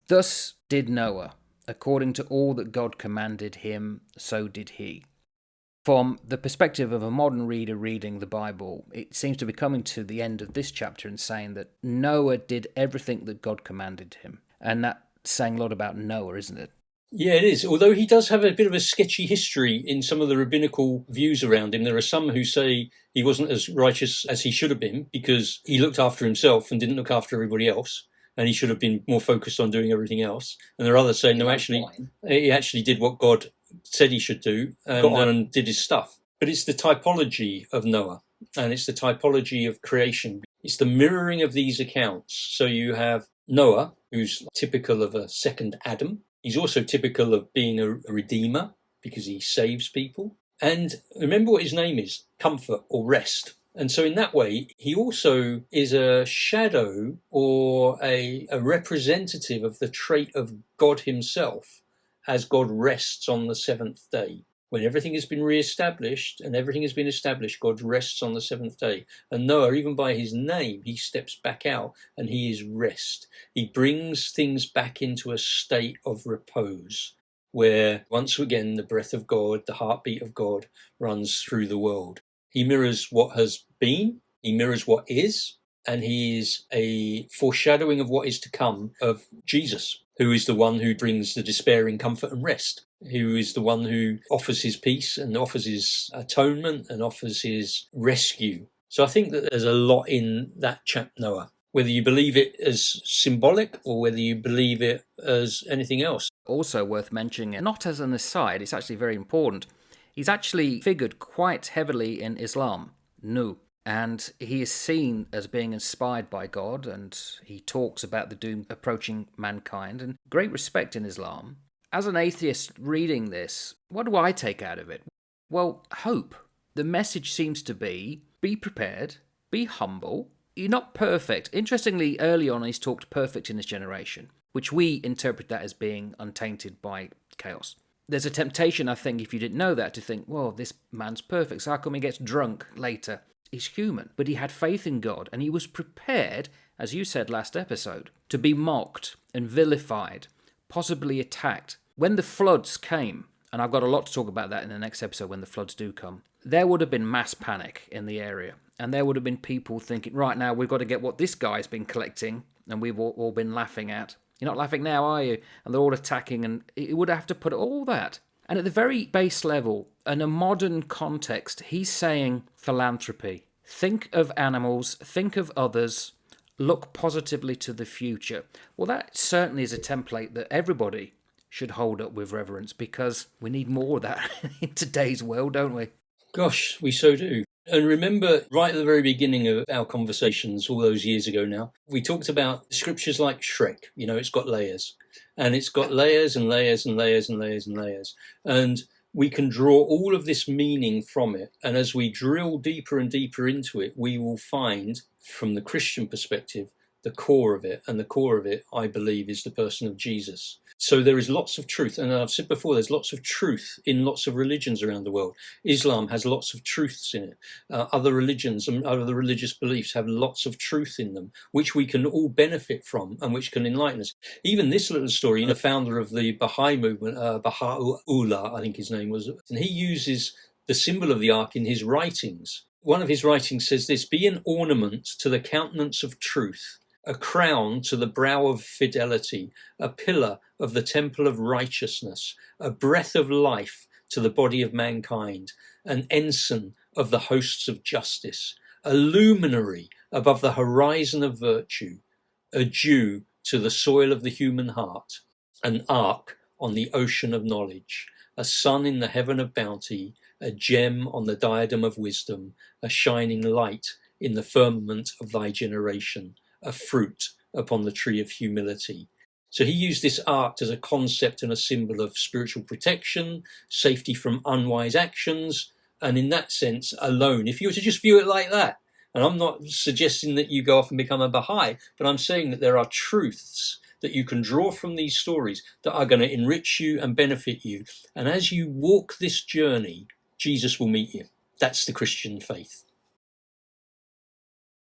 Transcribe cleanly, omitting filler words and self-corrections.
Thus did Noah, according to all that God commanded him, so did he. From the perspective of a modern reader reading the Bible, it seems to be coming to the end of this chapter and saying that Noah did everything that God commanded him. And that's saying a lot about Noah, isn't it? Yeah, it is. Although he does have a bit of a sketchy history in some of the rabbinical views around him. There are some who say he wasn't as righteous as he should have been because he looked after himself and didn't look after everybody else. And he should have been more focused on doing everything else. And there are others saying, no, actually, he actually did what God said he should do and got on and did his stuff. But it's the typology of Noah and it's the typology of creation. It's the mirroring of these accounts. So you have Noah, who's typical of a second Adam. He's also typical of being a redeemer because he saves people. And remember what his name is, comfort or rest. And so in that way, he also is a shadow or a representative of the trait of God himself as God rests on the seventh day. When everything has been re-established and everything has been established, God rests on the seventh day. And Noah, even by his name, he steps back out and he is rest. He brings things back into a state of repose where once again the breath of God, the heartbeat of God runs through the world. He mirrors what has been, he mirrors what is, and he is a foreshadowing of what is to come of Jesus, who is the one who brings the despairing comfort and rest, who is the one who offers his peace and offers his atonement and offers his rescue. So I think that there's a lot in that chap Noah, whether you believe it as symbolic or whether you believe it as anything else. Also worth mentioning, not as an aside, it's actually very important, he's actually figured quite heavily in Islam, Nuh. And he is seen as being inspired by God, and he talks about the doom approaching mankind, and great respect in Islam. As an atheist reading this, what do I take out of it? Well, hope. The message seems to be prepared, be humble. You're not perfect. Interestingly, early on he's talked perfect in his generation, which we interpret that as being untainted by chaos. There's a temptation, I think, if you didn't know that, to think, well, this man's perfect, so how come he gets drunk later? He's human, but he had faith in God, and he was prepared, as you said last episode, to be mocked and vilified, possibly attacked. When the floods came, and I've got a lot to talk about that in the next episode when the floods do come, there would have been mass panic in the area, and there would have been people thinking, right now we've got to get what this guy's been collecting, and we've all been laughing at. You're not laughing now, are you? And they're all attacking, and it would have to put all that. And at the very base level, in a modern context, he's saying philanthropy. Think of animals, think of others, look positively to the future. Well, that certainly is a template that everybody should hold up with reverence, because we need more of that in today's world, don't we? Gosh, we so do. And remember, right at the very beginning of our conversations all those years ago now, we talked about scriptures like Shrek. You know, it's got layers. And it's got layers and layers and layers and layers and layers. And we can draw all of this meaning from it. And as we drill deeper and deeper into it, we will find, from the Christian perspective, the core of it. And the core of it, I believe, is the person of Jesus. So there is lots of truth. And I've said before, there's lots of truth in lots of religions around the world. Islam has lots of truths in it. Other religions and other religious beliefs have lots of truth in them, which we can all benefit from and which can enlighten us. Even this little story, the founder of the Baha'i movement, Baha'u'llah, I think his name was, and he uses the symbol of the ark in his writings. One of his writings says this: be an ornament to the countenance of truth, a crown to the brow of fidelity, a pillar of the temple of righteousness, a breath of life to the body of mankind, an ensign of the hosts of justice, a luminary above the horizon of virtue, a dew to the soil of the human heart, an ark on the ocean of knowledge, a sun in the heaven of bounty, a gem on the diadem of wisdom, a shining light in the firmament of thy generation, a fruit upon the tree of humility. So he used this ark as a concept and a symbol of spiritual protection, safety from unwise actions, and in that sense alone, if you were to just view it like that, and I'm not suggesting that you go off and become a Baha'i, but I'm saying that there are truths that you can draw from these stories that are going to enrich you and benefit you. And as you walk this journey, Jesus will meet you. That's the Christian faith.